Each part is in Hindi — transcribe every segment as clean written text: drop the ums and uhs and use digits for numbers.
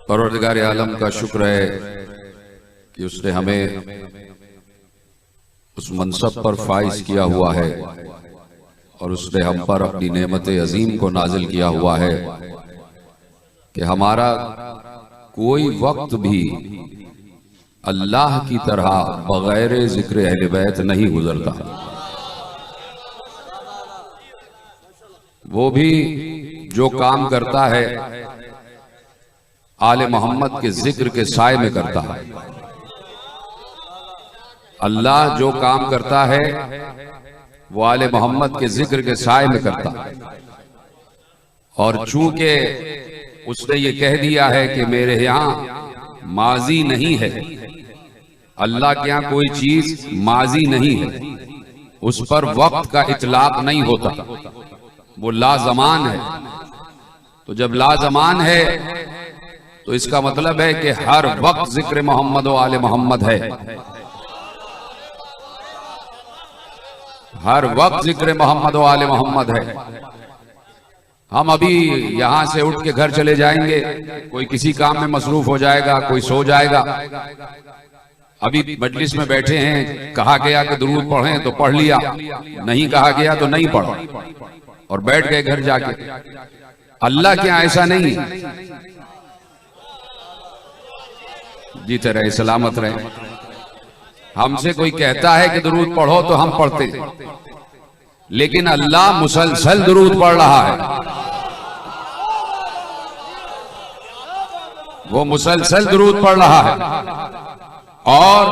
परवरदिगार आलम का शुक्र है कि उसने हमें उस मनसब पर फाइज किया हुआ है और उसने हम पर अपनी नेमत अजीम को नाजिल किया हुआ है कि हमारा कोई वक्त भी अल्लाह की तरह बगैर जिक्र अहले बैत नहीं गुजरता। वो भी जो काम करता है आले मोहम्मद के जिक्र के साए में करता है। अल्लाह जो काम करता है वो आले मोहम्मद के जिक्र के साए में करता है। और चूंकि उसने ये कह दिया है कि मेरे यहाँ माजी नहीं है, अल्लाह के यहाँ कोई चीज माजी नहीं है, उस पर वक्त का इतलाक नहीं होता, वो लाजमान है। तो जब लाजमान है तो इसका मतलब है कि हर वक्त जिक्र मोहम्मद व आले मोहम्मद है, हर वक्त जिक्र मोहम्मद व आले मोहम्मद है। हम अभी यहां से उठ के घर चले जाएंगे, कोई किसी काम में मसरूफ हो जाएगा, कोई सो जाएगा। अभी मजलिस में बैठे हैं, कहा गया कि दुरूद पढ़ें तो पढ़ लिया, नहीं कहा गया तो नहीं पढ़ा और बैठ गए घर जाके। अल्लाह के यहाँ ऐसा नहीं है। जीते रहे, सलामत रहे। हमसे कोई कहता है कि दुरूद पढ़ो तो हम पढ़ते हैं, लेकिन अल्लाह मुसलसल दुरूद पढ़ रहा है। वो मुसलसल दुरूद पढ़ रहा है। और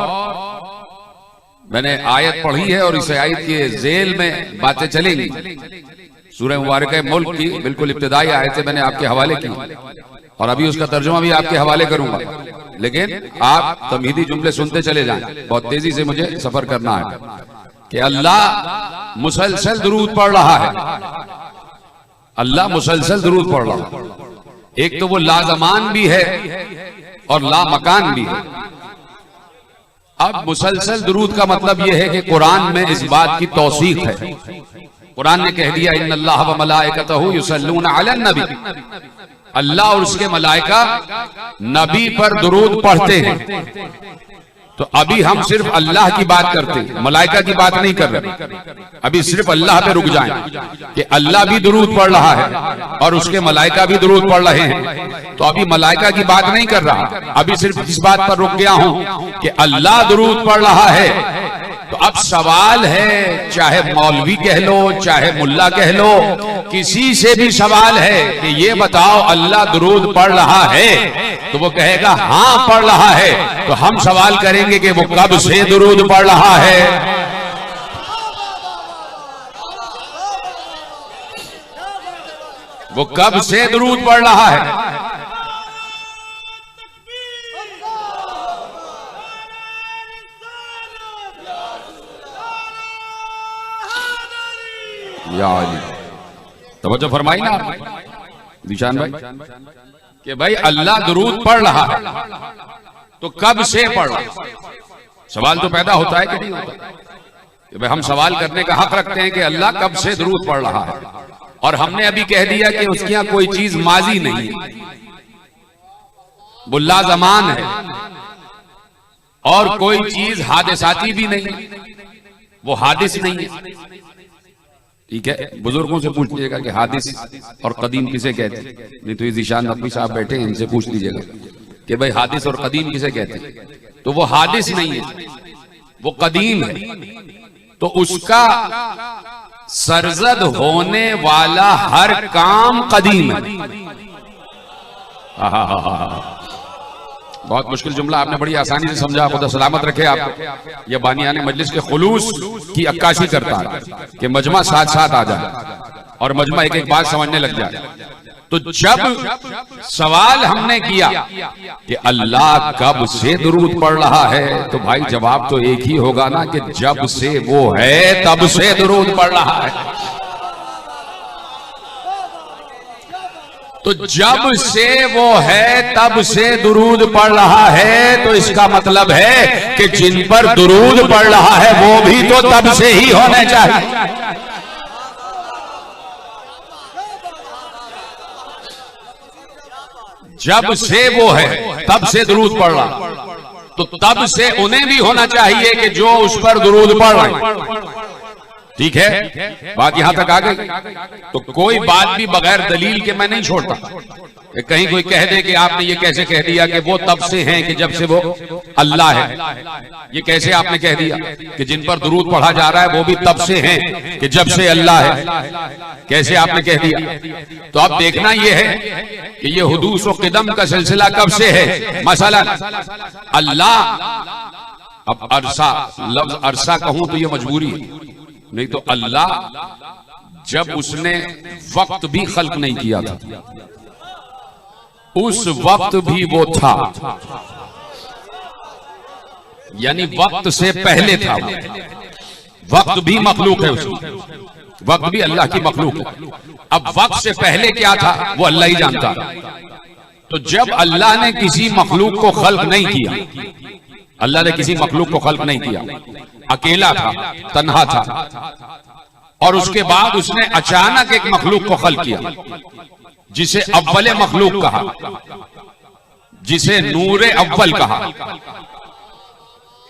मैंने आयत पढ़ी है और इस आयत के जेल में बातें चलेंगी। सूरह मुबारक मुल्क की बिल्कुल इब्तिदाई आयतें मैंने आपके हवाले की और अभी उसका तर्जुमा भी आपके हवाले करूंगा, लेकिन आप तमहीदी जुमले सुनते चले जाएं। बहुत तेजी से मुझे सफर करना है कि अल्लाह मुसलसल दुरूद पढ़ रहा है। अल्लाह मुसलसल दुरूद पढ़ रहा है। एक तो वो लाजमान भी है और लामकान भी है। अब मुसलसल दुरूद का मतलब यह है कि कुरान में इस बात की तौसीक है। कुरान ने कह दिया इन्नल्लाह व मलाइकतहु युसल्लूना अलन नबी, अल्लाह और उसके मलाइका नबी पर दुरूद पढ़ते हैं। तो अभी हम सिर्फ अल्लाह की बात करते हैं, मलाइका की बात नहीं कर रहे। अभी सिर्फ अल्लाह पे रुक जाएं कि अल्लाह भी दुरूद पढ़ रहा है और उसके मलाइका भी दुरूद पढ़ रहे हैं। तो अभी मलाइका की बात नहीं कर रहा, अभी सिर्फ इस बात पर रुक गया हूं कि अल्लाह दुरूद पढ़ रहा है। तो अब सवाल है, चाहे मौलवी कह लो, चाहे मुल्ला कह लो, किसी से भी सवाल है कि ये बताओ अल्लाह दुरूद पढ़ रहा है, तो वो कहेगा हाँ पढ़ रहा है। तो हम सवाल करेंगे कि वो कब से दुरूद पढ़ रहा है। वो कब से दुरूद पढ़ रहा है। तवज्जो फरमाई ना निशान भाई कि भाई अल्लाह दुरूद पढ़ रहा है, तो कब से पढ़ रहा है। सवाल तो पैदा होता है कि नहीं होता कि भाई हम सवाल करने का हक रखते हैं कि अल्लाह कब से दुरूद पढ़ रहा है। और हमने अभी कह दिया कि उसके यहाँ कोई चीज माजी नहीं है, वो लाजमान है। और कोई चीज हादिसाती भी नहीं, वो हादिस नहीं है। ठीक है, बुजुर्गों से पूछ लीजिएगा कि हादिस और कदीम किसे कहते हैं, नहीं तो ये ज़ीशान नकवी साहब बैठे हैं, इनसे पूछ लीजिएगा कि भाई हादिस और कदीम किसे कहते हैं। तो वो हादिस नहीं है, वो कदीम है। तो उसका सरजद होने वाला हर काम कदीम है। बहुत मुश्किल जुमला आपने बड़ी आसानी से समझा, खुदा सलामत रखे आपको। यह बानियाने मजलिस के खुलूस की अक्काशी करता है कि मजमा साथ साथ आ जाए और मजमा एक एक बात समझने लग जाए। तो जब सवाल हमने किया कि अल्लाह कब से दुरूद पढ़ रहा है, तो भाई जवाब तो एक ही होगा ना कि जब से वो है तब से दुरूद पढ़ रहा है। तो जब से वो है तब से दुरूद पढ़ रहा है, तो इसका मतलब है कि जिन पर दुरूद पढ़ रहा है वो भी तो तब से ही होने चाहिए। जब से वो है तब से दुरूद पढ़ रहा, तो तब से उन्हें भी होना चाहिए कि जो उस पर दुरूद पढ़ रहे हैं। ठीक है, बात यहां तक आ गई। तो कोई बात भी बगैर दलील के मैं नहीं छोड़ता। कहीं कोई कह दे कि आपने ये कैसे कह दिया कि वो तब से हैं कि जब से वो अल्लाह है, ये कैसे आपने कह दिया कि जिन पर दुरूद पढ़ा जा रहा है वो भी तब से हैं कि जब से अल्लाह है, कैसे आपने कह दिया? तो अब देखना ये है कि ये हुदूस व क़िदम का सिलसिला कब से है। मसलन अल्लाह, अब अरसा, लफ्ज अरसा कहूं तो ये मजबूरी है, नहीं तो अल्लाह जब उसने वक्त भी खल्क नहीं किया था, उस वक्त भी वो था, यानी वक्त से पहले था। वक्त भी मखलूक है उसकी, वक्त भी अल्लाह की मखलूक है। अब वक्त से पहले क्या था वो अल्लाह ही जानता। तो जब अल्लाह ने किसी मखलूक को खल्क नहीं किया, अल्लाह ने किसी मखलूक को खल्क नहीं किया, अकेला था, तन्हा था, और उसके बाद उसने अचानक एक मखलूक को खल्क किया जिसे अव्वल मखलूक कहा, जिसे नूरे अव्वल कहा,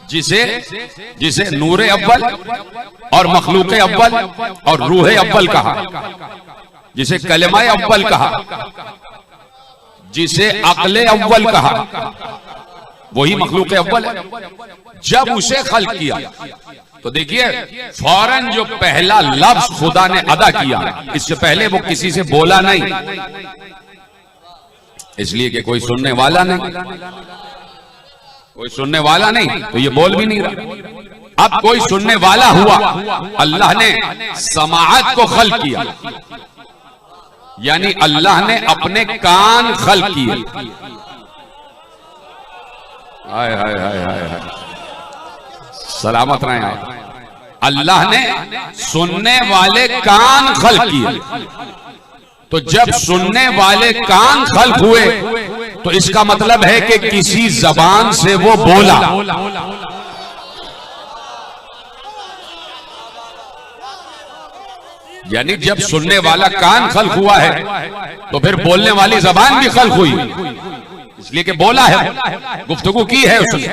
जिसे नूरे अव्वल और मखलूक अव्वल और रूह अव्वल कहा, जिसे कलमा अव्वल कहा, जिसे अक्ल अव्वल कहा, वही मखलूक अव्वल है। जब उसे खल्क किया तो देखिए फौरन जो पहला लफ्ज खुदा ने अदा किया, इससे पहले वो किसी से बोला नहीं, इसलिए कि कोई सुनने वाला नहीं, कोई सुनने वाला नहीं, तो ये बोल भी नहीं रहा। अब कोई सुनने वाला हुआ, अल्लाह ने समाअत को खल्क किया, यानी अल्लाह ने अपने कान खल्क किए। हाय हाय हाय हाय हाय, सलामत रहे आप। अल्लाह ने सुनने वाले कान खल्क किए। तो जब सुनने वाले कान खल्क हुए तो इसका मतलब है कि किसी जबान से वो बोला। यानी जब सुनने वाला कान खल्क हुआ है तो फिर बोलने वाली जबान भी खल्क हुई, इसलिए कि बोला है, गुफ्तगू की है उसने।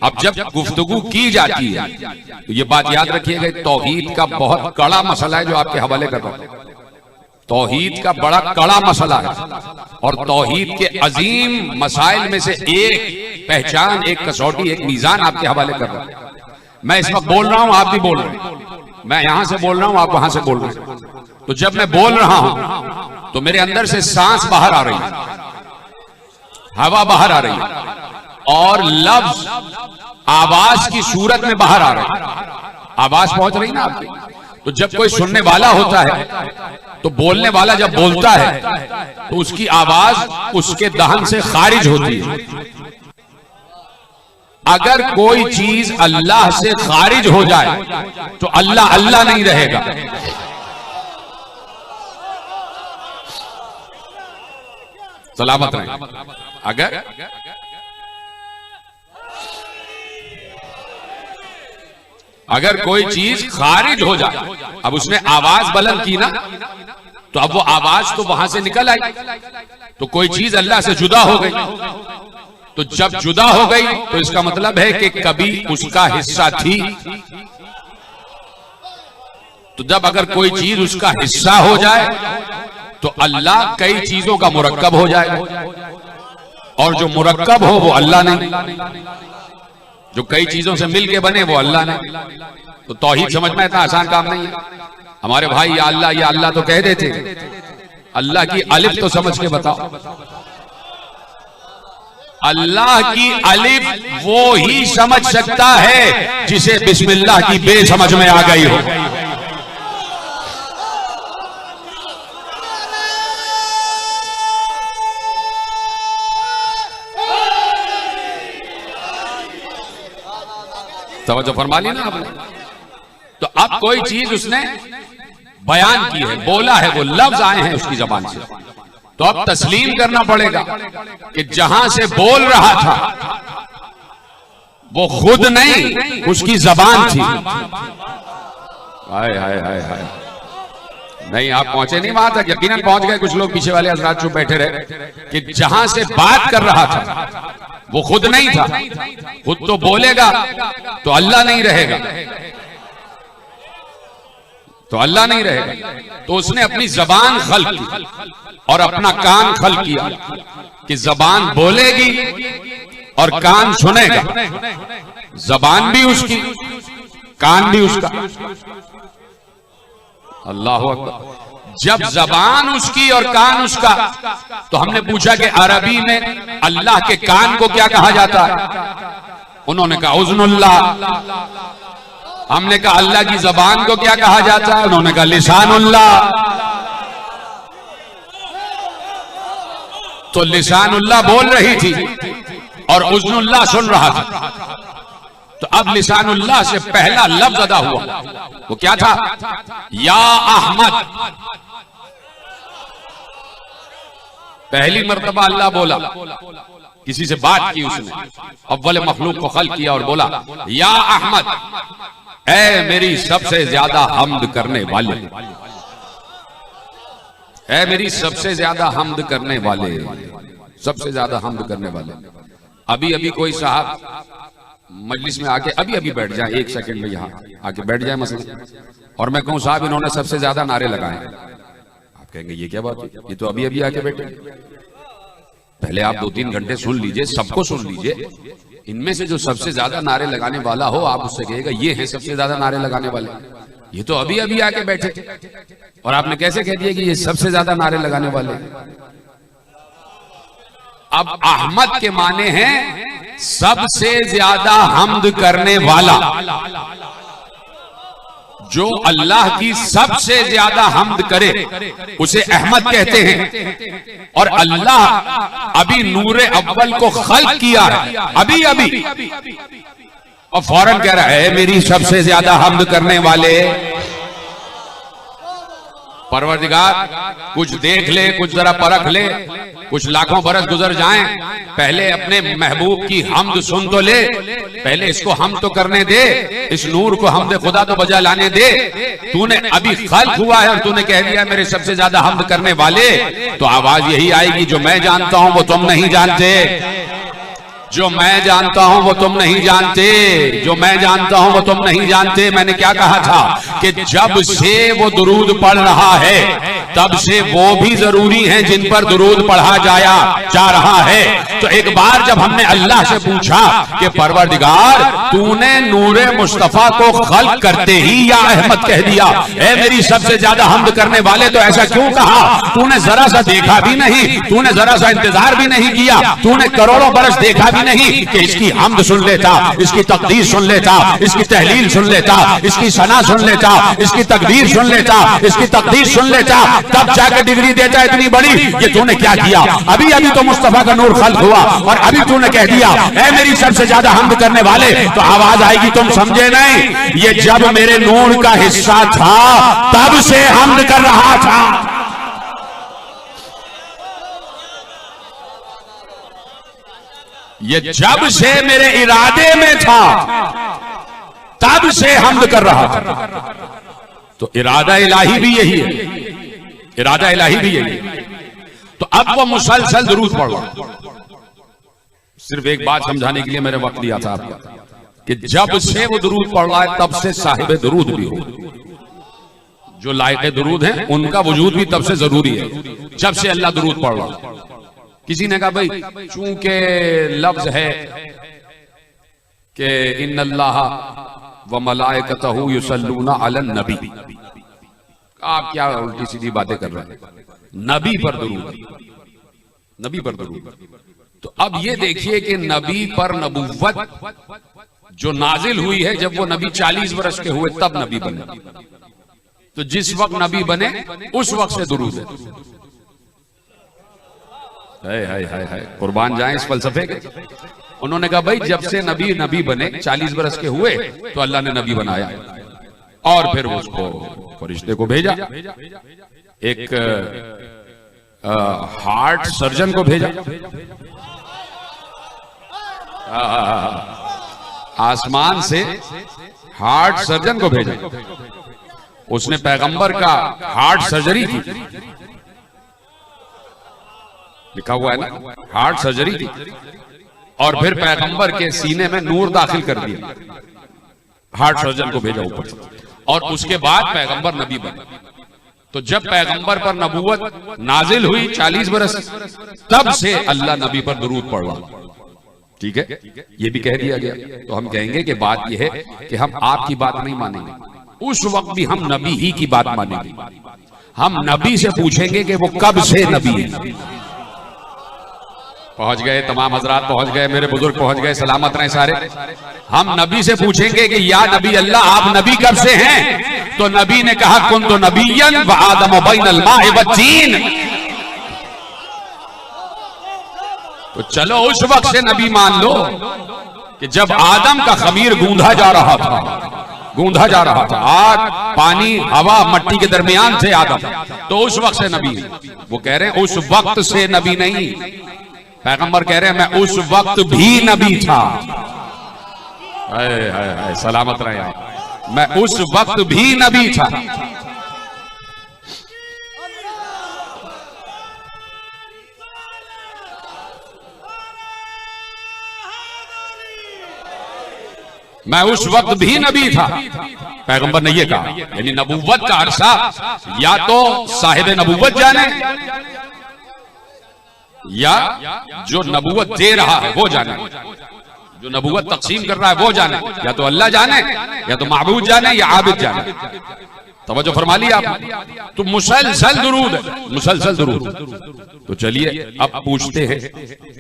अब जब गुफ्तगू की जाती है तो ये बात याद रखिएगा, तौहीद का बहुत कड़ा मसला है जो आपके हवाले कर रहा हूं। तौहीद का बड़ा कड़ा मसला है और तौहीद के अजीम मसाइल में से एक पहचान, एक कसौटी, एक मीजान आपके हवाले कर रहा हूं। मैं इस वक्त बोल रहा हूं, आप भी बोल रहे हैं, मैं यहां से बोल रहा हूं, आप वहां से बोल रहे हैं। तो जब मैं बोल रहा हूं तो मेरे अंदर से सांस बाहर आ रही है, हवा बाहर आ रही है और लफ्ज आवाज की सूरत में बाहर आ रहे हैं, आवाज पहुंच रही ना आपकी। तो जब कोई सुनने वाला होता है तो बोलने वाला जब बोलता है तो उसकी आवाज उसके दहन से खारिज होती है। अगर कोई चीज अल्लाह से खारिज हो जाए तो अल्लाह अल्लाह नहीं रहेगा। सलामत रहे। अगर कोई चीज खारिज हो जाए, अब उसने आवाज बुलंद की ना, तो अब वो आवाज तो वहां से निकल आई, तो कोई चीज अल्लाह से जुदा हो गई। तो जब जुदा हो गई तो इसका मतलब है कि कभी उसका हिस्सा थी। तो जब अगर कोई चीज उसका हिस्सा हो जाए तो अल्लाह कई चीजों का मुरक्कब हो जाए, और जो मुरक्कब हो वो अल्लाह नहीं, जो कई चीजों से मिलके बने वो अल्लाह नहीं। तो तौहीद समझना इतना आसान काम नहीं है। हमारे भाई या अल्लाह तो कह देते, अल्लाह की अलिफ तो समझ के बताओ। अल्लाह की अलिफ वो ही समझ सकता है जिसे बिस्मिल्लाह की बे समझ में आ गई हो। तवज्जो फरमा ली ना आपने। तो अब कोई चीज उसने बयान की है, बोला है, वो लफ्ज आए हैं उसकी जबान से, तो अब तस्लीम करना पड़ेगा कि जहां से बोल रहा था वो खुद नहीं, उसकी जबान थी। हाय हाय हाय हाय, नहीं, आप पहुंचे नहीं वहां तक, यकीनन पहुंच गए। कुछ लोग पीछे वाले हजरात चुप बैठे रहे कि जहां से बात कर रहा था वो खुद नहीं था। खुद तो बोलेगा तो अल्लाह नहीं रहेगा, तो अल्लाह नहीं रहेगा। तो उसने अपनी जबान खल्क की और अपना कान खल्क किया कि जबान बोलेगी और कान सुनेगा। जबान भी उसकी, कान भी उसका। अल्लाह अकबर। जब जबान उसकी और कान उसका, तो हमने पूछा कि अरबी में अल्लाह के कान को क्या कहा जाता है? उन्होंने कहा उज़्नुल्लाह। हमने कहा अल्लाह की जबान को क्या कहा जाता है? उन्होंने कहा लिसानुल्लाह। तो लिसानुल्लाह बोल रही थी और उज़्नुल्लाह सुन रहा था। तो अब लिसानुल्लाह से पहला लफ्ज अदा हुआ, वो क्या था? या अहमद। पहली मर्तबा अल्लाह बोला, किसी से बात की उसने, अव्वल मखलूक को खल्क किया और बोला या अहमद, ऐ मेरी सबसे ज्यादा हम्द करने वाले, ऐ मेरी सबसे ज्यादा हम्द करने वाले, सबसे ज्यादा हम्द करने वाले। अभी अभी कोई साहब मजलिस में आके अभी अभी बैठ जाए, एक सेकंड में यहां आके बैठ जाए मसलन, और मैं कहूं साहब इन्होंने सबसे ज्यादा नारे लगाए, आप कहेंगे ये क्या बात है, ये तो अभी अभी आके बैठे। पहले आप 2-3 घंटे सुन लीजिए, सबको सुन लीजिए, इनमें से जो सबसे ज्यादा नारे लगाने वाला हो आप उससे कहिएगा ये है सबसे ज्यादा नारे लगाने वाले, ये तो अभी अभी आके बैठे थे और आपने कैसे कह दिया कि ये सबसे ज्यादा नारे लगाने वाले। अब अहमद के माने हैं सबसे ज्यादा हम्द करने वाला। जो अल्लाह की सबसे ज्यादा हम्द करे उसे अहमद कहते हैं। और अल्लाह अभी नूरे अव्वल को खल्क किया है, अभी अभी, और फौरन कह रहा है मेरी सबसे ज्यादा हम्द करने वाले। परवरदिगार कुछ देख ले, कुछ जरा परख ले, कुछ लाखों बरस गुजर जाएं, पहले अपने महबूब की हम्द सुन तो ले, पहले इसको हम तो करने दे, इस नूर को हमदे खुदा तो बजा लाने दे। तूने अभी खल्क हुआ है और तूने कह दिया मेरे सबसे ज्यादा हम्द करने वाले, तो आवाज यही आएगी जो मैं जानता हूं वो तुम नहीं जानते, जो मैं जानता हूं वो तुम नहीं जानते, जो मैं जानता हूं वो तुम नहीं जानते। मैंने क्या कहा था कि जब से वो दुरूद पढ़ रहा है तब से वो भी जरूरी हैं जिन पर दुरूद पढ़ा जा रहा है। तो एक बार जब हमने अल्लाह से पूछा कि परवरदिगार तूने नूरे मुस्तफा को खल्क करते ही या अहमद कह दिया, ऐ मेरी सबसे ज्यादा हम्द करने वाले, तो ऐसा क्यों कहा? तूने जरा सा देखा भी नहीं, तूने जरा सा इंतजार भी नहीं किया, तूने करोड़ों बरस देखा भी नहीं कि इसकी हम्द सुन लेता, इसकी तकदीर सुन लेता, इसकी तहलील सुन लेता, इसकी सना सुन लेता, इसकी तकदीर सुन लेता, इसकी तकदीर सुन लेता, तब जाकर डिग्री देता इतनी बड़ी। ये तूने क्या किया? अभी अभी तो मुस्तफा का नूर खल्क हुआ और अभी तूने कह दिया ऐ मेरी सबसे ज्यादा हम्द करने वाले। तो आवाज आएगी तुम समझे नहीं, ये जब मेरे नूर का हिस्सा था तब से हम्द कर रहा था। ये जब से मेरे इरादे में था तब से हम्द कर रहा था। तो इरादा इलाही भी यही है, इरादा इलाही भी यही है। तो अब वो मुसलसल दुरूद पढ़ रहा। सिर्फ एक बात समझाने के लिए मैंने वक्त दिया था आपको कि जब से वो दुरूद पढ़ रहा है तब से साहिब दुरूद भी हो, जो लायक दुरूद हैं उनका वजूद भी तब से जरूरी है जब से अल्लाह दुरूद पढ़ रहा। किसी ने कहा भाई चूंकि लफ्ज है कि इन्नल्लाह व मलाइकतहू युसल्लूना अलन नबी, आप क्या उल्टी सीधी बातें कर रहे हैं? नबी पर दुरूद, नबी पर दुरूद। तो अब ये देखिए कि नबी पर नबुव्वत जो नाजिल हुई है जब वो नबी 40 वर्ष के हुए तब नबी बने। तो जिस वक्त नबी बने उस वक्त से दुरूद है। हाय हाय हाय, कुर्बान जाएं इस फलसफे के। उन्होंने कहा भाई जब से नबी बने 40 वर्ष के हुए तो अल्लाह ने नबी बनाया और फिर उसको फरिश्ते को भेजा, एक हार्ट सर्जन को भेजा, आसमान से हार्ट सर्जन को भेजा। उसने पैगंबर का हार्ट सर्जरी की, लिखा हुआ है ना, हार्ट सर्जरी की, और फिर पैगंबर के सीने में नूर दाखिल कर दिया, हार्ट सर्जन को भेजा ऊपर से, और उसके बाद पैगंबर नबी बने। तो जब पैगंबर पर नबूवत नाजिल हुई 40 बरस, तब से अल्लाह नबी पर दुरूद पढ़ रहा। ठीक है, ये भी कह दिया गया। तो हम कहेंगे कि बात यह है कि हम आपकी बात नहीं मानेंगे, उस वक्त भी हम नबी ही की बात मानेंगे। हम नबी से पूछेंगे कि वो कब से नबी है। पहुंच गए तमाम हजरात, पहुंच गए, मेरे बुजुर्ग पहुंच गए, सलामत रहे सारे। हम नबी से पूछेंगे कि या नबी अल्लाह, आप नबी कब से हैं? तो नबी ने कहा कुन्तु नबिय्यन व आदम बैनल माए वत्तीन। तो चलो उस वक्त से नबी मान लो कि जब आदम का खमीर गूंधा जा रहा था, गूंधा जा रहा था, आग पानी हवा मट्टी के दरमियान थे आदम, तो उस वक्त से नबी। वो कह रहे हैं उस वक्त से नबी नहीं, पैगंबर कह रहे हैं मैं उस वक्त भी नबी था। सलामत रहे आप, मैं उस वक्त भी नबी था। मैं उस वक्त भी नबी था, पैगंबर ने यह कहा। यानी नबूवत का अरसा या तो साहिब नबूवत जाने, या जो नबूवत दे रहा है वो जाने, जो नबूवत तकसीम कर रहा है वो जाने, या तो अल्लाह जाने, या तो माबूद जाने, या आबिद जाने। तवज्जो फरमा लिया आप। तो मुसलसल दुरूद है, मुसलसल दुरूद। तो चलिए अब पूछते हैं,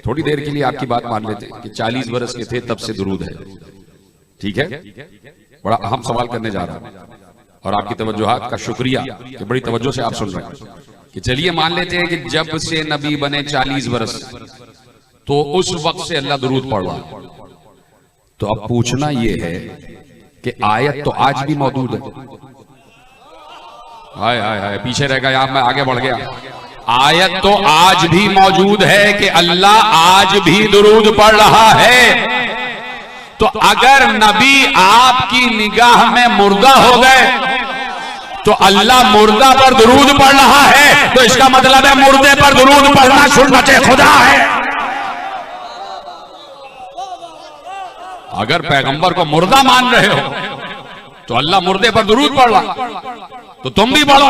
थोड़ी देर के लिए आपकी बात मान लेते हैं कि 40 बरस के थे तब से दुरूद है। ठीक है, बड़ा अहम सवाल करने जा रहा हूं और आपकी तवज्जोहात का शुक्रिया कि बड़ी तवज्जो से आप सुन रहे हैं। कि चलिए मान लेते हैं कि जब से नबी बने 40 बरस, तो उस वक्त से अल्लाह दुरूद पढ़ रहा। तो अब पूछना यह है कि आयत तो आज भी मौजूद है। हाय हाय हाय, पीछे रह गया, मैं आगे बढ़ गया। आयत तो आज भी मौजूद है कि अल्लाह आज भी दुरूद पढ़ रहा है। तो अगर नबी आपकी निगाह में मुर्दा हो गए तो अल्लाह मुर्दा पर दुरूद पढ़ रहा है, तो इसका मतलब है मुर्दे पर दुरूद पढ़ना सुन्नते खुदा है। अगर पैगंबर को मुर्दा मान रहे हो तो अल्लाह मुर्दे पर दुरूद पढ़ रहा, तो तुम भी पढ़ो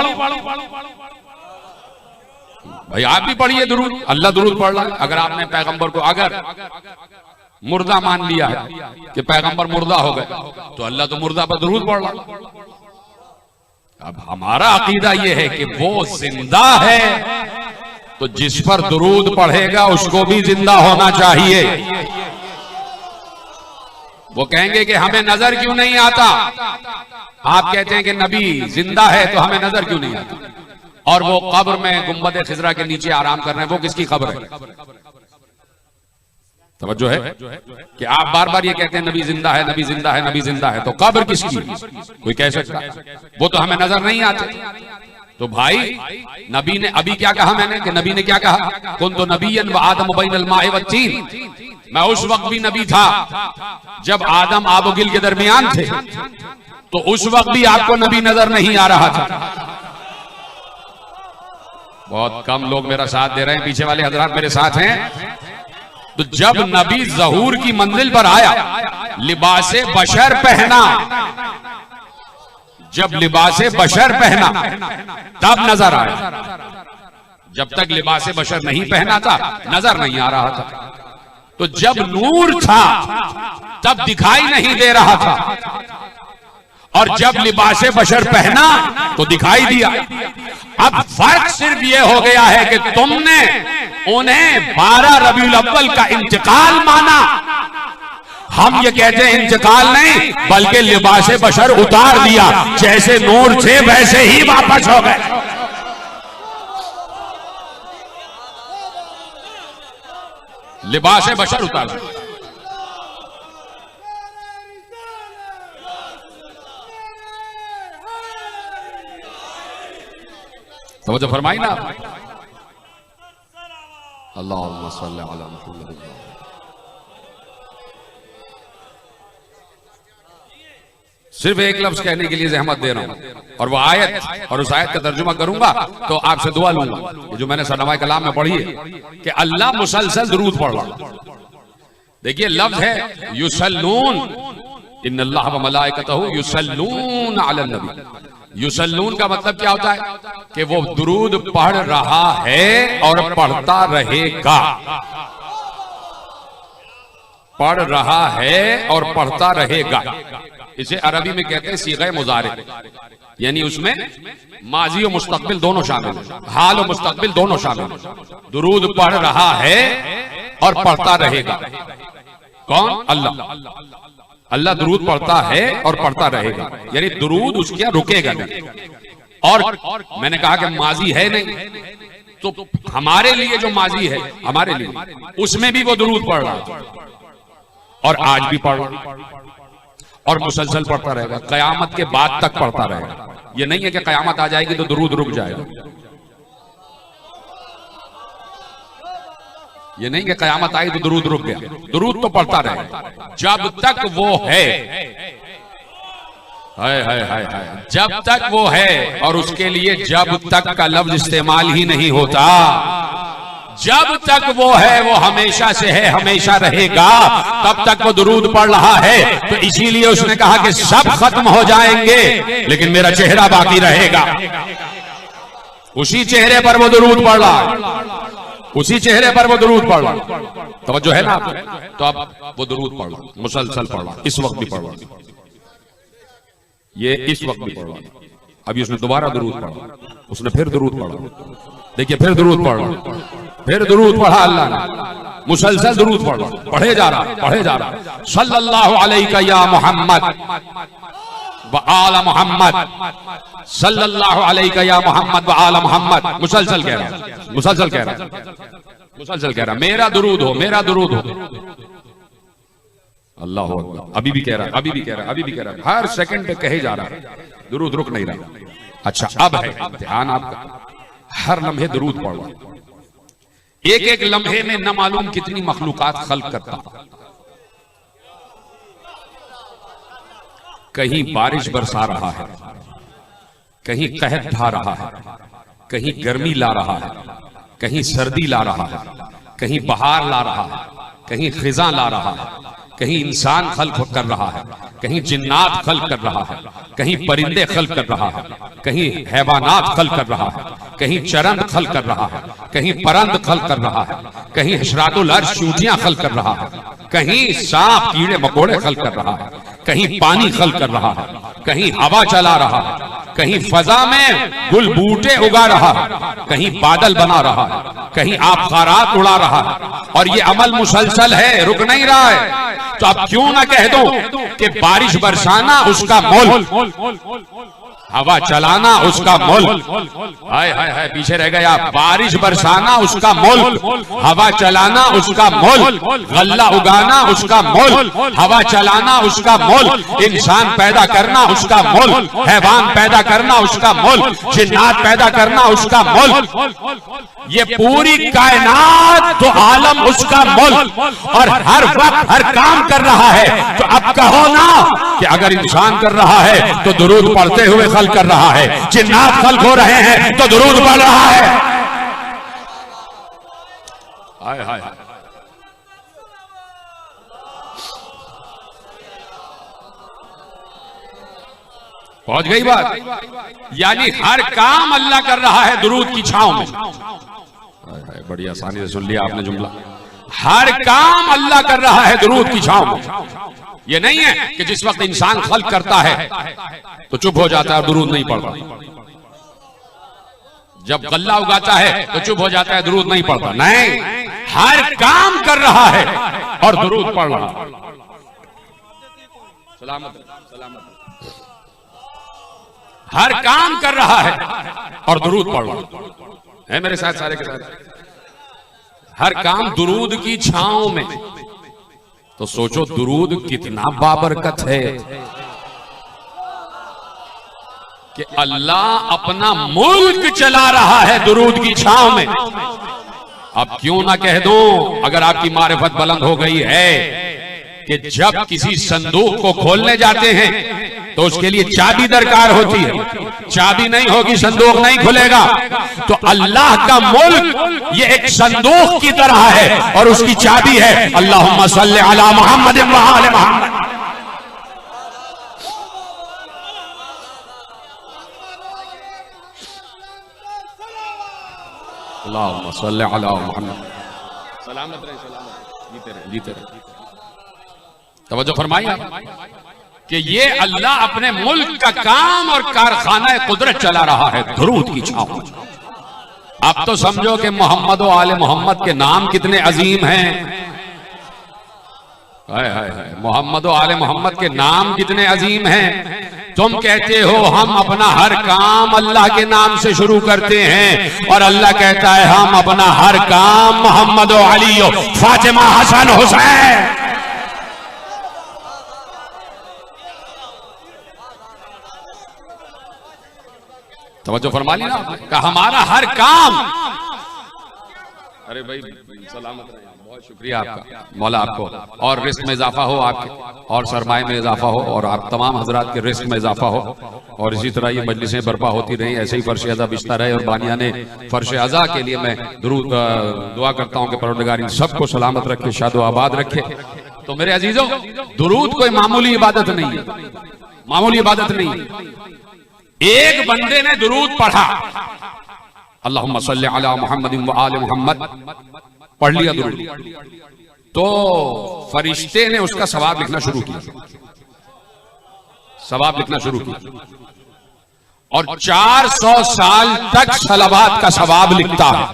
भाई, आप भी पढ़िए दुरूद। अल्लाह दुरूद पढ़ रहा है। अगर आपने पैगंबर को अगर मुर्दा मान लिया है कि पैगंबर मुर्दा हो गए, तो अल्लाह तो मुर्दा पर दुरूद पढ़ रहा। अब हमारा अकीदा यह है कि वो जिंदा है, तो जिस पर दुरूद पढ़ेगा उसको भी जिंदा होना चाहिए। वो कहेंगे कि हमें नजर क्यों नहीं आता? आप कहते हैं कि नबी जिंदा है तो हमें नजर क्यों नहीं आता? और वो कब्र में गुंबद खिजरा के नीचे आराम कर रहे हैं, वो किसकी खबर है? तवज्जो है कि आप बार बार ये कहते हैं नबी जिंदा है, नबी जिंदा है, नबी जिंदा है, तो कब्र किसकी? कोई कह सकता वो तो हमें नजर नहीं आते। तो भाई नबी ने अभी क्या कहा, मैंने कि नबी ने क्या कहा, कुन्तु नबिय्यन व आदम बैनल माए वत्तीन। मैं उस वक्त भी नबी था जब आदम आबोगिल के दरमियान थे, तो उस वक्त भी आपको नबी नजर नहीं आ रहा था। बहुत कम लोग मेरा साथ दे रहे हैं, पीछे वाले हजरात मेरे साथ हैं। तो जब नबी ज़हूर की मंजिल पर आया, लिबासे बशर पहना, जब लिबासे बशर पहना तब नजर आया। जब तक लिबासे बशर नहीं पहना था नजर नहीं आ रहा था। तो जब नूर था तब दिखाई नहीं दे रहा था, और जब लिबासे बशर पहना तो दिखाई दिया। अब फर्क सिर्फ ये हो गया है कि तुमने उन्हें 12 रबीउल अव्वल का इंतकाल माना, हम ये कहते हैं इंतकाल नहीं बल्कि लिबासे बशर उतार दिया, जैसे नूर थे वैसे ही वापस हो गए। लिबासे बशर उतार दिया। तो फरमाई ना, अल्लाहुम्मा सल्ली अला मुहम्मद। सिर्फ एक लफ्ज कहने के लिए जहमत दे रहा हूं और वो आयत और उस आयत का तर्जुमा करूंगा तो आपसे दुआ लूंगा। जो मैंने सनवाए कलाम में पढ़ी है कि अल्लाह मुसलसल दुरूद पढ़ रहा। देखिए लफ्ज है युसल्लून, इन्नल्लाह व मलाइकतहु युसल्लून अलन नबी। युसल्लून का मतलब क्या होता है कि वो दुरूद पढ़ रहा है और पढ़ता रहेगा। पढ़ रहा है और पढ़ता रहेगा, इसे अरबी में कहते हैं सीग़े मुज़ारे, यानी उसमें माजी और मुस्तकबिल दोनों शामिल हैं, हाल और मुस्तकबिल दोनों शामिल हैं। दुरूद पढ़ रहा है और पढ़ता रहेगा। कौन? अल्लाह। अल्लाह दुरूद पढ़ता है और पढ़ता रहेगा, यानी दुरूद उसके रुकेगा नहीं। और मैंने कहा कि माजी है नहीं, तो हमारे लिए जो माजी है, हमारे लिए उसमें भी वो दुरूद पढ़ रहा है और आज भी पढ़ रहा और मुसलसल पढ़ता रहेगा, कयामत के बाद तक पढ़ता रहेगा। ये नहीं है कि कयामत आ जाएगी तो दुरूद रुक जाएगा। ये नहीं कि कयामत आई तो दुरूद रुक गया, दुरूद तो पढ़ता रहेगा जब तक वो है। हाय हाय हाय हाय, जब तक वो है। और उसके लिए जब तक का लफ्ज इस्तेमाल ही नहीं होता। जब तक वो है, वो हमेशा से है, हमेशा रहेगा, तब तक वो दुरूद पढ़ रहा है। तो इसीलिए उसने कहा कि सब खत्म हो जाएंगे लेकिन मेरा चेहरा बाकी रहेगा। उसी चेहरे पर वो दुरूद पढ़ रहा है, उसी चेहरे पर वो दुरूद पढ़ रहा। तवज्जो है ना? तो अब वो दुरूद पढ़ रहा, मुसलसल पढ़ रहा, इस वक्त भी पढ़ रहा, ये इस वक्त भी पढ़ रहा। अभी उसने दोबारा दुरूद पढ़ा, उसने फिर दुरूद पढ़ा, देखिए फिर दुरूद पढ़ रहा, फिर दुरूद पढ़ा अल्लाह ने, मुसलसल दुरूद पढ़ रहा, पढ़े जा रहा, पढ़े जा रहा। सल्लल्लाहु अलैका या मोहम्मद व आला मोहम्मद, सल्लल्लाहु अलैका या मोहम्मद व आला मोहम्मद। मुसलसल कह रहा, मुसलसल कह रहा, मुसलसल कह रहा, मेरा दुरूद हो, मेरा दुरूद हो। अल्लाह हू अकबर। अभी भी कह रहा, अभी भी कह रहा, अभी भी कह रहा, हर सेकंड पे कहे जा रहा, दुरूद रुक नहीं रहा। अच्छा अब है ध्यान आपका, हर लम्हे दुरूद पढ़ रहा। एक एक लम्हे में न मालूम कितनी मखलूकात खल्क करता। कहीं बारिश बरसा रहा है, कहीं कहत ढा रहा है, कहीं गर्मी ला रहा है, कहीं सर्दी ला रहा है, कहीं बहार ला रहा है, कहीं खिजा ला रहा है, कहीं इंसान खल्क कर रहा है, कहीं जिन्नात खल्क कर रहा है, कहीं परिंदे खल्क कर रहा है, कहीं हैवानात खल्क कर रहा है, कहीं चरंद खल्क कर रहा है, कहीं परंद खल्क कर रहा है, कहीं हशरातुल अर्श चूंटियां खल्क कर रहा है, कहीं सांप कीड़े मकोड़े खल्क कर रहा है, कहीं पानी खल्क कर रहा है, कहीं हवा चला रहा है, कहीं फजा में गुल बूटे उगा रहा है, कहीं बादल बना रहा है, कहीं आबखारात उड़ा रहा है। और ये अमल मुसलसल है, रुक नहीं रहा है। तो अब क्यों ना कह दो कि बारिश बरसाना उसका मोल, हवा चलाना उसका मोल। हाय हाय हाय, पीछे रह गया। बारिश बरसाना उसका मोल, हवा चलाना उसका मोल, गल्ला उगाना उसका मोल, हवा चलाना उसका मोल, इंसान पैदा करना उसका मोल, हैवान पैदा करना उसका मोल, जिन्नात पैदा करना उसका मोल। ये पूरी कायनात तो आलम उसका मोल, और हर वक्त हर काम कर रहा है। तो अब कहो ना कि अगर इंसान कर रहा है तो दुरूद पढ़ते हुए खल्क कर रहा है, जिन्नात खल्क हो रहे हैं तो दुरूद पढ़ रहा है। हाय हाय, पहुंच गई बात। यानी हर काम अल्लाह कर रहा है दुरूद की छांव में। बड़ी आसानी से सुन लिया आपने जुमला। हर काम अल्लाह कर रहा है दुरूद की छांव में। ये नहीं है कि जिस वक्त इंसान खल्क करता है तो चुप हो जाता है और दुरूद नहीं पढ़ता, जब गल्ला उगाता है तो चुप हो जाता है, दुरूद नहीं पढ़ता। नहीं, हर काम कर रहा है और दुरूद पढ़ रहा है। सलामत सलामत। हर काम कर रहा है और दुरूद पढ़ रहा है। मेरे साथ सारे के साथ हर काम दुरूद की छांव में। तो सोचो दुरूद कितना बाबरकत है कि अल्लाह अपना मुल्क चला रहा है दुरूद की छांव में। अब क्यों ना कह दूं, अगर आपकी मारिफत बुलंद हो गई है कि जब किसी संदूक को खोलने जाते हैं तो उसके लिए चाबी दरकार होती है, चाबी नहीं होगी संदूक नहीं खुलेगा। तो अल्लाह का मुल्क ये एक संदूक की तरह है और उसकी चाबी है अल्लाहुम्मा सल्ली अला मुहम्मद व आले मुहम्मद। अल्लाहुम्मा सल्ली अला मुहम्मद। सलामत रहे, जीते रहे। तवज्जो फरमाइए कि ये अल्लाह अपने मुल्क का काम और कारखाना कुदरत चला रहा है दुरूद की छाव। अब तो समझो कि मोहम्मद और आले मोहम्मद के नाम कितने अजीम हैं। हाय हाय हाय, मोहम्मद और आले मोहम्मद के नाम कितने अजीम हैं। तुम कहते हो हम अपना हर काम अल्लाह के नाम से शुरू करते हैं और अल्लाह कहता है हम अपना हर काम मोहम्मद और अली और फातिमा हसन हुसैन। तवज्जो फरमा ली ना कि हमारा हर काम। अरे भाई सलामत रहे, बहुत शुक्रिया आपका, मौला आपको और रिस्क में इजाफा हो, आपके और सरमाए में इजाफा हो और आप तमाम हजरात के रिस्क में इजाफा हो और इसी तरह ये मजलिसें बर्पा होती रही, ऐसे ही फर्श अज़ा बिछता रहे। और बानिया ने फर्श अज़ा के लिए मैं दुआ करता हूँ कि परवरदिगार इन सबको सलामत रखे, शादो आबाद रखे। तो मेरे अजीजों, दुरूद कोई मामूली इबादत नहीं है, मामूली इबादत नहीं है। एक बंदे ने दुरूद पढ़ा अल्लाहुम्मा सल्ली अला मुहम्मद व आले मुहम्मद, पढ़ लिया दुरूद, तो फरिश्ते ने उसका सवाब लिखना शुरू किया, सवाब लिखना शुरू किया और 400 साल तक सलावात का सवाब लिखता है।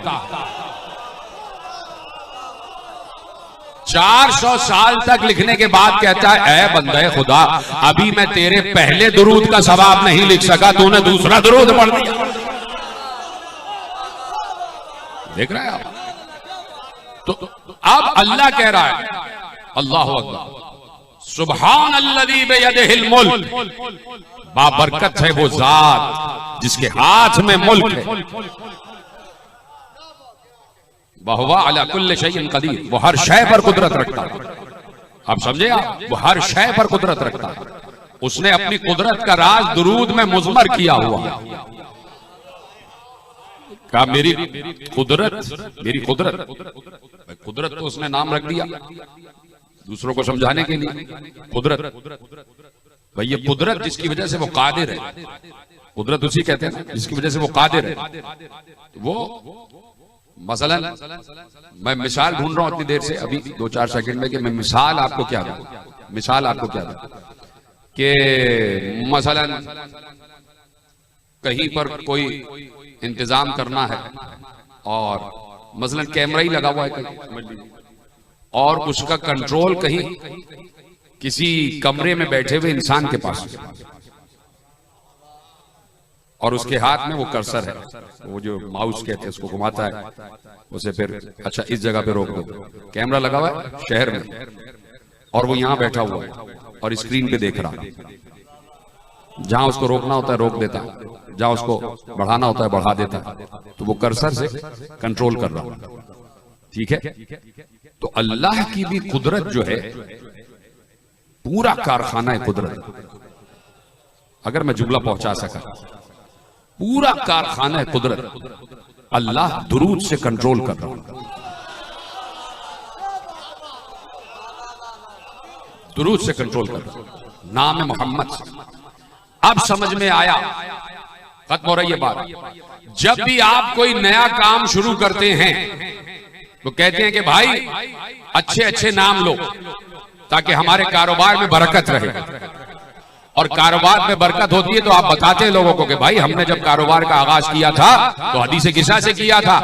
400 साल तक लिखने के बाद कहता है ऐ बंदे खुदा, अभी मैं तेरे पहले दुरूद का सवाब नहीं लिख सका, तूने दूसरा दुरूद पढ़ दिया। देख रहे हैं आप? तो अब अल्लाह कह रहा है अल्लाहु अकबर सुब्हान अल्लज़ी बियदिहिल मुल्क, बाबरकत है वो जात जिसके हाथ में मुल्क है। वहुवा अला कुल्लि शैइन कदीर, वो हर शय पर कुदरत रखता है। आप समझे आप? वो हर शय पर कुदरत रखता है। उसने अपनी कुदरत का राज दुरूद में मुज़मर किया हुआ है। कहा मेरी कुदरत तो उसने नाम रख दिया दूसरों को समझाने के लिए। कुदरत भाई, ये कुदरत जिसकी वजह से वो कादिर है, कुदरत उसी कहते हैं ना जिसकी वजह से वो कादिर है। वो मसलन मैं मिसाल ढूंढ रहा हूं इतनी देर से, अभी 2-4 सेकंड में कि मैं मिसाल आपको क्या दूं, मिसाल आपको क्या दूं कि मसलन कहीं पर कोई इंतजाम करना है और मसलन कैमरा ही लगा हुआ है कहीं और उसका कंट्रोल कहीं किसी कमरे में बैठे हुए इंसान के पास और उसके हाथ में वो कर्सर है, वो जो माउस कहते हैं उसको घुमाता है, उसे फिर अच्छा इस जगह पे रोक दो। कैमरा लगा हुआ है शहर में और वो यहां बैठा हुआ है और स्क्रीन पे देख रहा है। जहां उसको रोकना होता है रोक देता है, जहां उसको बढ़ाना होता है बढ़ा देता है। तो वो कर्सर से कंट्रोल कर रहा है। ठीक है? तो अल्लाह की भी कुदरत जो है पूरा कारखाना है कुदरत। अगर मैं जुमला पहुंचा सका, पूरा कारखाना है कुदरत अल्लाह दुरूद से कंट्रोल कर रहा है, दुरूद से कंट्रोल कर रहा है, नाम है मोहम्मद से। अब समझ में आया, खत्म हो रही है बात। जब भी आप कोई नया काम शुरू करते हैं तो कहते हैं कि भाई अच्छे अच्छे नाम लो ताकि हमारे कारोबार में बरकत रहे। और कारोबार में बरकत होती है तो आप बताते हैं लोगों को कि भाई हमने जब कारोबार का आगाज किया था तो हदीसे किसा से किया था,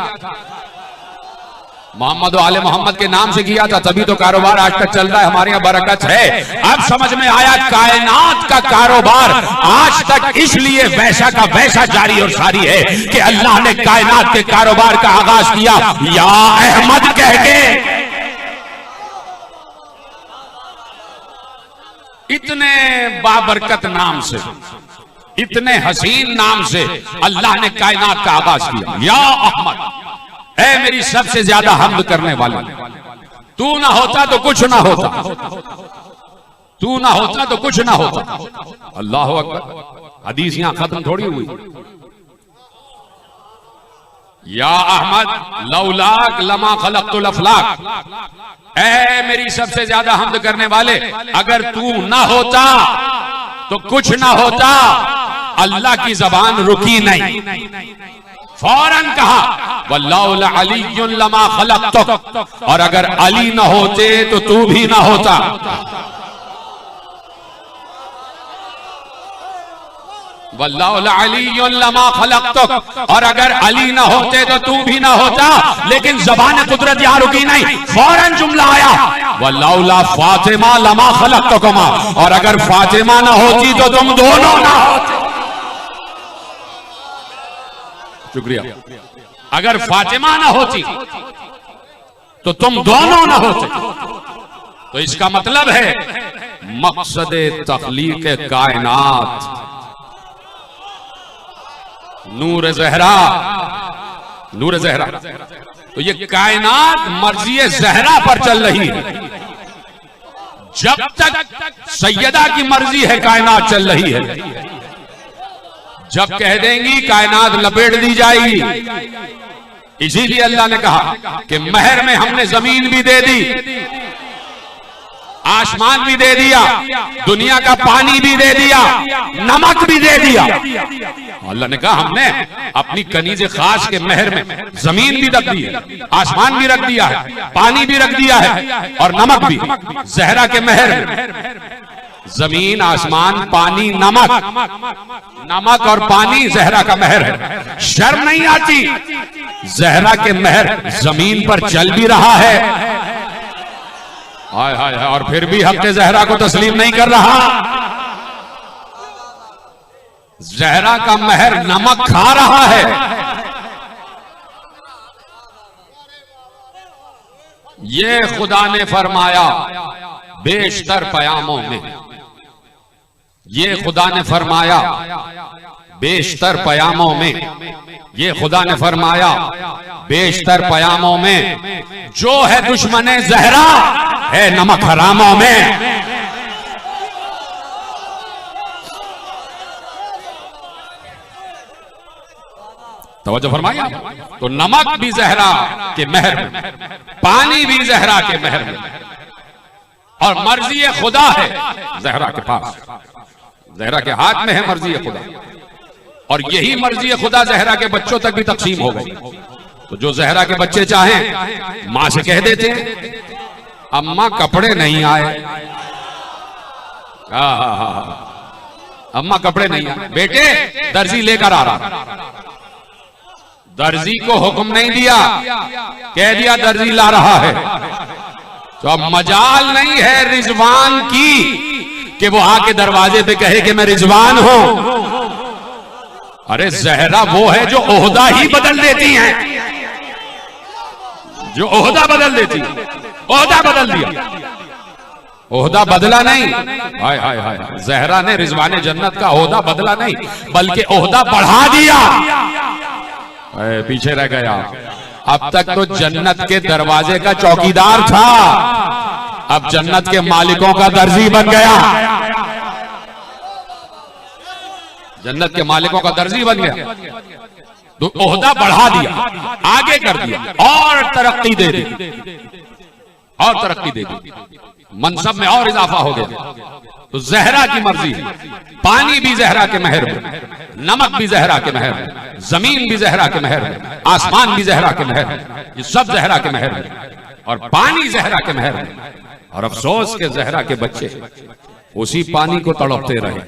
मोहम्मद आले मोहम्मद के नाम से किया था, तभी तो कारोबार आज तक चल रहा है, हमारे यहाँ बरकत है। अब समझ में आया कायनात का कारोबार आज तक इसलिए वैसा का वैसा जारी और सारी है कि अल्लाह ने कायनात के कारोबार का आगाज किया या अहमद कह के। इतने बाबरकत नाम से, इतने हसीन नाम से अल्लाह ने कायनात का आगाज किया, या अहमद, ऐ मेरी सबसे ज्यादा हम्द करने वाले, तू ना होता तो कुछ ना होता, तू ना होता तो कुछ ना होता। अल्लाह अकबर। हदीस यहां खत्म थोड़ी हुई। या अहमद लौलाक लमा खलक़तुल अफलाक, ऐ मेरी सबसे ज्यादा हमद करने वाले, अगर तू ना होता तो कुछ ना होता। अल्लाह की जबान रुकी नहीं, फौरन कहा वल्लाहु अलियुन लमा खलक़तुक, और अगर अली ना होते तो तू भी ना होता। वल्लाहु अलियुन लमा खलक़तुक, और अगर अली ना होते तो तू भी ना होता। लेकिन ज़बान कुदरत यहां रुकी नहीं, फौरन जुमला आया वल्लाहु ला फातिमा लमा खलक़तुकुमा, और अगर फातिमा ना होती तो तुम दोनों ना होते। शुक्रिया। अगर फातिमा ना होती तो तुम दोनों ना होते। तो इसका मतलब है मकसद तख्लीक कायनात नूर ज़हरा, नूर ज़हरा। तो ये कायनात मर्जी ज़हरा पर चल रही है। जब तक सैयदा की मर्जी है कायनात चल रही है। जब कह देंगी कायनात लपेट दी जाएगी। इसीलिए अल्लाह ने कहा कि महर में हमने जमीन भी दे दी, आसमान भी दे दिया, दुनिया का पानी भी दे दिया, नमक भी दे दिया। अल्लाह ने कहा हमने अपनी कनीज़े खास के महर में जमीन भी रख दी है, आसमान भी रख दिया है, पानी भी रख दिया है, और नमक भी। ज़हरा के महर में जमीन, आसमान, पानी, नमक, नमक और पानी ज़हरा का महर है। शर्म नहीं आती? ज़हरा के महर जमीन पर चल भी रहा है, हाय हाय, और फिर भी हक़ ज़हरा को तस्लीम नहीं कर रहा। ज़हरा का महर नमक खा रहा है। ये खुदा ने फरमाया बेशतर पयामों में, ये खुदा ने फरमाया बेशतर पयामों में, ये खुदा ने फरमाया बेशतर पयामों में, जो है दुश्मने ज़हरा है नमक हरामों में। तवज्जो फरमाइए। तो नमक भी ज़हरा के महर में, पानी भी ज़हरा के महर में, और मर्जी खुदा है ज़हरा के पास। ज़हरा के हाथ में है मर्जी खुदा, और यही मर्जी खुदा ज़हरा के बच्चों तक भी तकसीम हो गई। तो जो ज़हरा के बच्चे चाहें मां से कह देते हैं अम्मा कपड़े नहीं आए, अम्मा कपड़े नहीं आए, बेटे दर्जी लेकर आ रहा। दर्जी को हुक्म नहीं दिया, कह दिया दर्जी ला रहा है। तो अब मजाल नहीं है रिजवान की कि वो आके दरवाजे पे कहे कि मैं रिजवान हूं। अरे ज़हरा वो है जो ओहदा ही बदल देती हैं, जो ओहदा बदल देती है। ओहदा बदल दिया, ओहदा बदला नहीं। हाय हाय हाय, ज़हरा ने रिजवान जन्नत का ओहदा बदला नहीं, बल्कि ओहदा बढ़ा दिया। पीछे रह गया। अब तक तो जन्नत के दरवाजे का चौकीदार था, अब जन्नत के मालिकों का दर्जी बन गया। जन्नत के मालिकों का दर्जी बन गया। तो ओहदा बढ़ा दिया, आगे कर दिया, और तरक्की दे दी, और तरक्की दे दी, मनसब में और इजाफा हो गया। तो ज़हरा की मर्जी, पानी भी ज़हरा के महर में, नमक भी ज़हरा के महर में, जमीन भी ज़हरा के महर में, आसमान भी ज़हरा के महर में, ये सब ज़हरा के महर में, और पानी ज़हरा के महर में। और अफसोस के ज़हरा के बच्चे उसी पानी को तड़पते रहे।